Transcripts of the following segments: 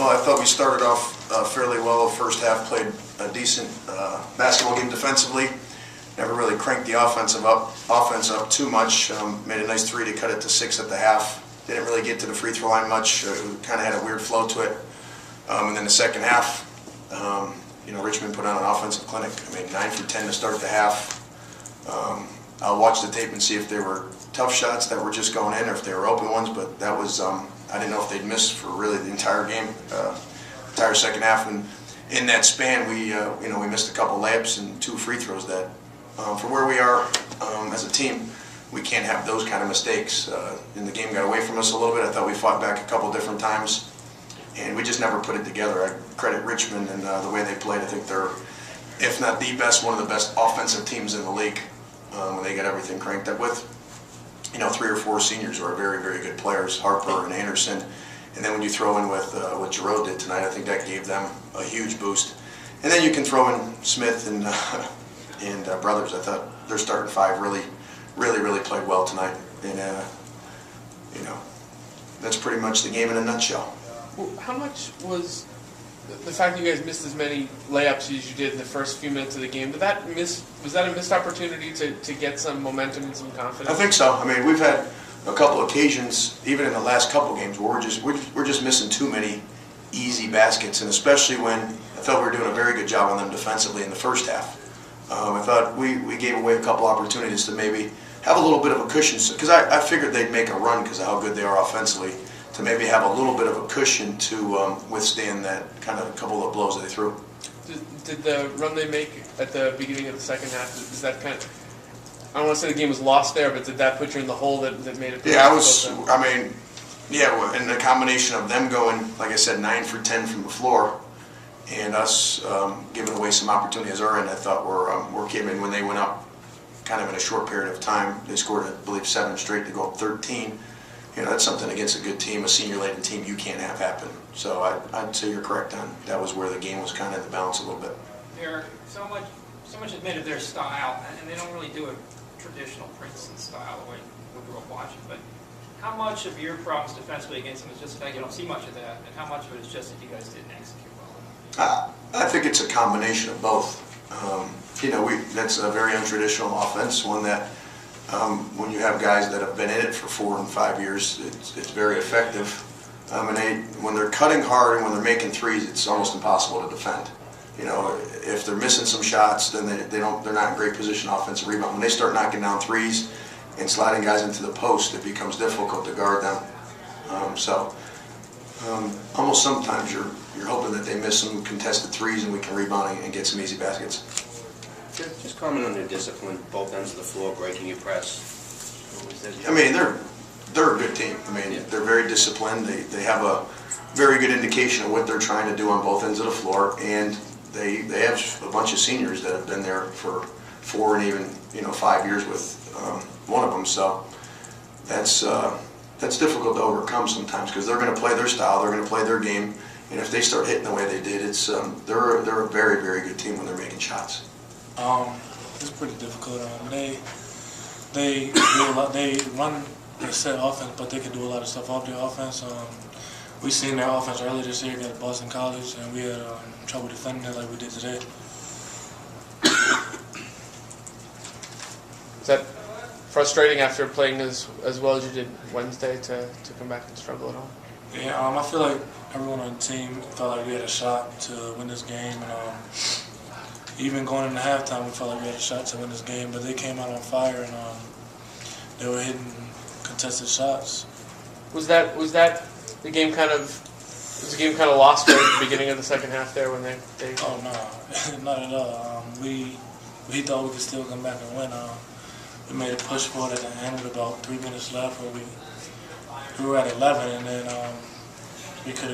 Well, I thought we started off fairly well. The first half played a decent basketball game defensively. Never really cranked the offense up too much. Made a nice 3 to cut it to 6 at the half. Didn't really get to the free throw line much. Kind of had a weird flow to it. And then the second half, Richmond put on an offensive clinic. I mean, 9 for 10 to start the half. I'll watch the tape and see if they were tough shots that were just going in or if they were open ones, but that was, I didn't know if they'd miss for really the entire game, entire second half. And in that span, we missed a couple layups and 2 free throws that, for where we are as a team, we can't have those kind of mistakes. And the game got away from us a little bit. I thought we fought back a couple different times, and we just never put it together. I credit Richmond and the way they played. I think they're, if not the best, one of the best offensive teams in the league when they got everything cranked up with. 3 or 4 seniors who are very, very good players, Harper and Anderson. And then when you throw in with what Giroux did tonight, I think that gave them a huge boost. And then you can throw in Smith and Brothers. I thought their starting 5 really played well tonight. And, that's pretty much the game in a nutshell. Well, how much was the fact that you guys missed as many layups as you did in the first few minutes of the game? Was that a missed opportunity to get some momentum and some confidence? I think so. I mean, we've had a couple occasions, even in the last couple games, where we're just missing too many easy baskets, and especially when I thought we were doing a very good job on them defensively in the first half. I thought we gave away a couple opportunities to maybe have a little bit of a cushion, because I figured they'd make a run because of how good they are offensively, to maybe have a little bit of a cushion to withstand that kind of couple of blows they threw. Did the run they make at the beginning of the second half, is that kind of, I don't want to say the game was lost there, but did that put you in the hole that made it? Yeah, and the combination of them going, like I said, 9 for 10 from the floor, and us giving away some opportunities our end, I thought were came in when they went up kind of in a short period of time. They scored, I believe, 7 straight to go up 13. That's something against a good team, a senior-laden team, you can't have happen. So I'd say you're correct on that was where the game was kind of in the balance a little bit. Derek, so much is made of their style, and they don't really do a traditional Princeton style the way we grew up watching. But how much of your problems defensively against them is just the fact you don't see much of that, and how much of it is just that you guys didn't execute well? I think it's a combination of both. That's a very untraditional offense, one that when you have guys that have been in it for 4 and 5 years, it's very effective. And when they're cutting hard and when they're making threes, it's almost impossible to defend. If they're missing some shots, then they're not in great position offensive rebound. When they start knocking down threes and sliding guys into the post, it becomes difficult to guard them. Almost sometimes you're hoping that they miss some contested threes and we can rebound and get some easy baskets. Just comment on their discipline, both ends of the floor, breaking your press. I mean, they're a good team. I mean, they're very disciplined. They have a very good indication of what they're trying to do on both ends of the floor, and they have a bunch of seniors that have been there for 4 and even 5 years with one of them. So that's difficult to overcome sometimes because they're going to play their style, they're going to play their game, and if they start hitting the way they did, they're a very, very good team when they're making shots. It's pretty difficult. They do a lot. They run a set offense, but they can do a lot of stuff off their offense. We seen their offense earlier this year at Boston College, and we had trouble defending it like we did today. Is that frustrating after playing as well as you did Wednesday to come back and struggle at all? Yeah, I feel like everyone on the team felt like we had a shot to win this game, and even going into halftime, we felt like we had a shot to win this game, but they came out on fire and they were hitting contested shots. Was the game kind of lost right at the beginning of the second half there when they Oh no, not at all. We thought we could still come back and win. We made a push for it at the end with about 3 minutes left, where we were at 11, and then we could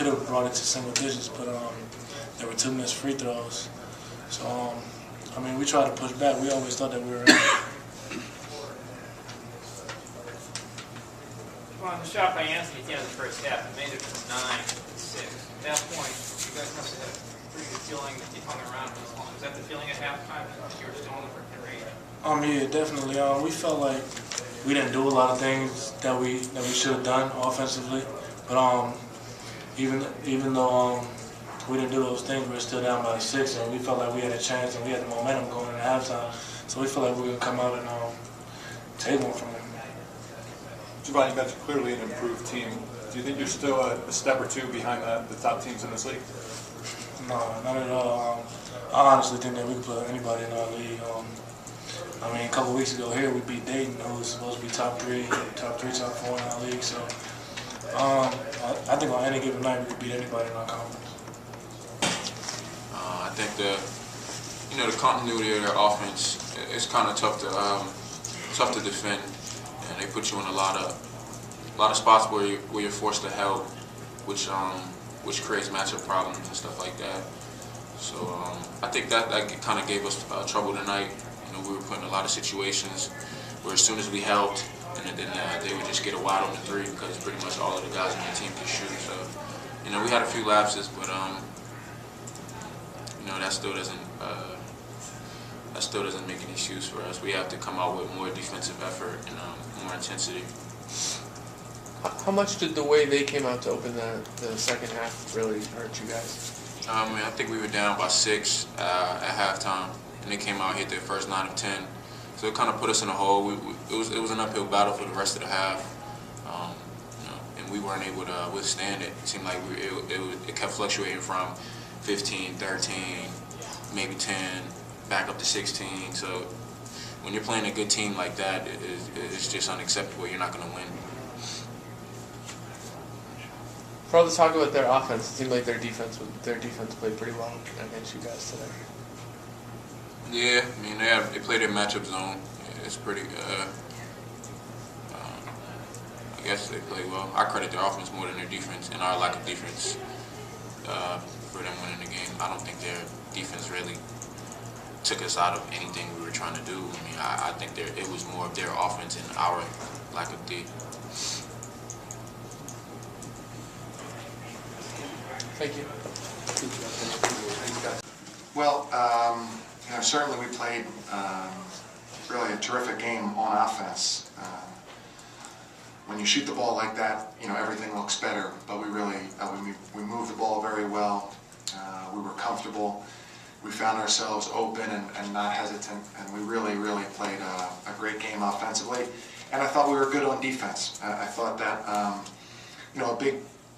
have brought it to single digits, but there were 2 missed free throws. So we tried to push back. We always thought that we were in. Well, the shot by Anthony at the end of the first half, it made it from 9 to 6. At that point, you guys must have had a pretty good feeling that you hung around for this long. Was that the feeling at halftime? You were still in the range? Yeah, definitely. We felt like we didn't do a lot of things that we should have done offensively, but even though we didn't do those things, we were still down by 6, and we felt like we had a chance and we had the momentum going into halftime. So we felt like we were going to come out and take one from them. Javorn, you mentioned clearly an improved team. Do you think you're still a step or two behind the top teams in this league? No, not at all. I honestly think that we can put anybody in our league. I mean, a couple weeks ago here, we beat Dayton, who was supposed to be top 3, top 4 in our league. So I think on any given night, we could beat anybody in our conference. I think the continuity of their offense is kind of tough to defend, and they put you in a lot of spots where you're forced to help, which creates matchup problems and stuff like that. So I think that kind of gave us trouble tonight. We were put in a lot of situations where as soon as we helped, and then they would just get a wide open 3 because pretty much all of the guys on the team could shoot. So we had a few lapses, but that still doesn't make an excuse for us. We have to come out with more defensive effort and more intensity. How much did the way they came out to open the second half really hurt you guys? I think we were down by 6 at halftime, and they came out and hit their first 9 of 10. So it kind of put us in a hole. It was an uphill battle for the rest of the half, and we weren't able to withstand it. It seemed like it kept fluctuating from 15, 13, maybe 10, back up to 16. So when you're playing a good team like that, it's just unacceptable. You're not going to win. For all the talk about their offense, it seemed like their defense played pretty well against you guys today. Yeah, I mean they play their matchup zone. It's pretty. I guess they play well. I credit their offense more than their defense, and our lack of defense for them winning the game. I don't think their defense really took us out of anything we were trying to do. I mean, I think it was more of their offense and our lack of D. Thank you. Well, certainly we played really a terrific game on offense. When you shoot the ball like that, everything looks better. But we really we moved the ball very well. We were comfortable. We found ourselves open and not hesitant, and we really played a great game offensively. And I thought we were good on defense. I thought that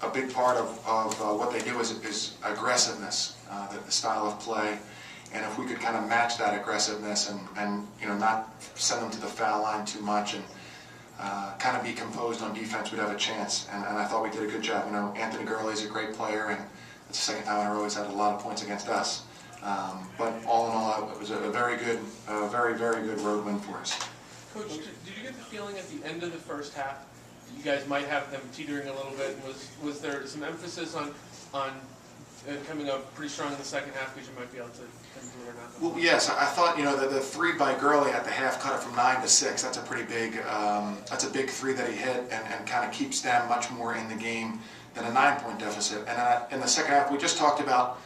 a big part of what they do is aggressiveness, the style of play. And if we could kind of match that aggressiveness and not send them to the foul line too much and kind of be composed on defense, we'd have a chance. And I thought we did a good job. Anthony Gurley is a great player, and it's the second time in a row he's had a lot of points against us. But all in all, it was a very good road win for us. Coach, did you get the feeling at the end of the first half that you guys might have them teetering a little bit? Was there some emphasis on coming up pretty strong in the second half because you might be able to come through or not? Well, yes, I thought the 3 by Gurley at the half cut it from 9 to 6. That's a pretty big big 3 that he hit and kind of keeps them much more in the game than a 9-point deficit. And in the second half, we just talked about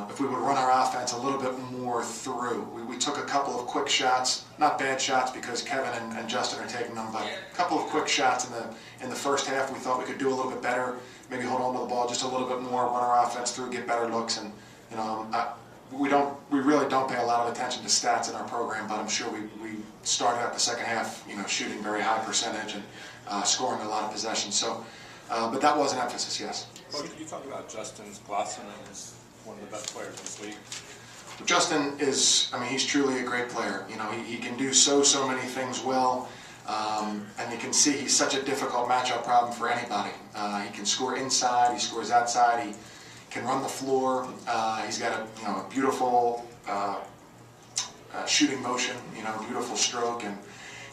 if we would run our offense a little bit more through. We took a couple of quick shots, not bad shots because Kevin and Justin are taking them, but a couple of quick shots in the first half. We thought we could do a little bit better, maybe hold on to the ball just a little bit more, run our offense through, get better looks. And we really don't pay a lot of attention to stats in our program, but I'm sure we started out the second half, shooting very high percentage and scoring a lot of possessions. So, but that was an emphasis, yes. Coach, can you talk about Justin's blossoming as one of the best players in this league? Justin is, he's truly a great player. He can do so many things well, and you can see he's such a difficult matchup problem for anybody. He can score inside, he scores outside, he can run the floor. He's got a beautiful shooting motion, beautiful stroke, and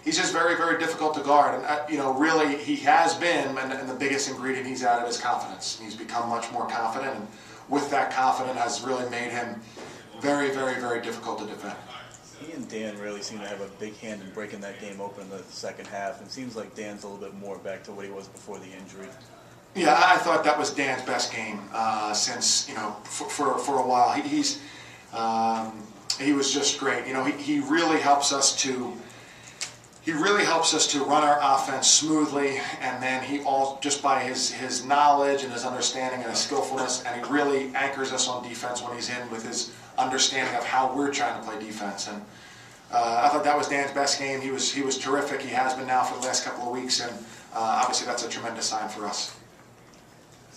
he's just very difficult to guard. And really, he has been, and the biggest ingredient he's added is confidence. He's become much more confident, and with that confidence has really made him very difficult to defend. He and Dan really seem to have a big hand in breaking that game open in the second half. It seems like Dan's a little bit more back to what he was before the injury. Yeah, I thought that was Dan's best game since for a while. He was just great. He really helps us to he really helps us to run our offense smoothly, and then he all just by his knowledge and his understanding and his skillfulness, and he really anchors us on defense when he's in with his understanding of how we're trying to play defense. And I thought that was Dan's best game. He was terrific. He has been now for the last couple of weeks, and obviously that's a tremendous sign for us.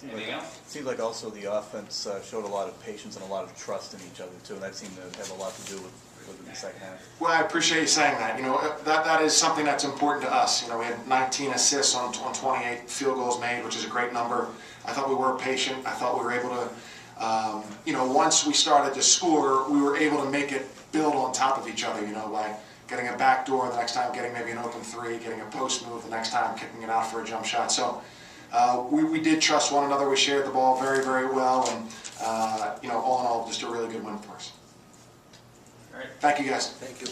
Anything else? Seems like also the offense showed a lot of patience and a lot of trust in each other too, and that seemed to have a lot to do with the second half. Well, I appreciate you saying that. You know, that is something that's important to us. You know, we had 19 assists on 28 field goals made, which is a great number. I thought we were patient. I thought we were able to, you know, once we started to score, we were able to make it build on top of each other, you know, by getting a back door the next time, getting maybe an open three, getting a post move the next time, kicking it out for a jump shot. So we did trust one another. We shared the ball very, very well, and, you know, all in all, just a really good win for us. All right. Thank you, guys. Thank you.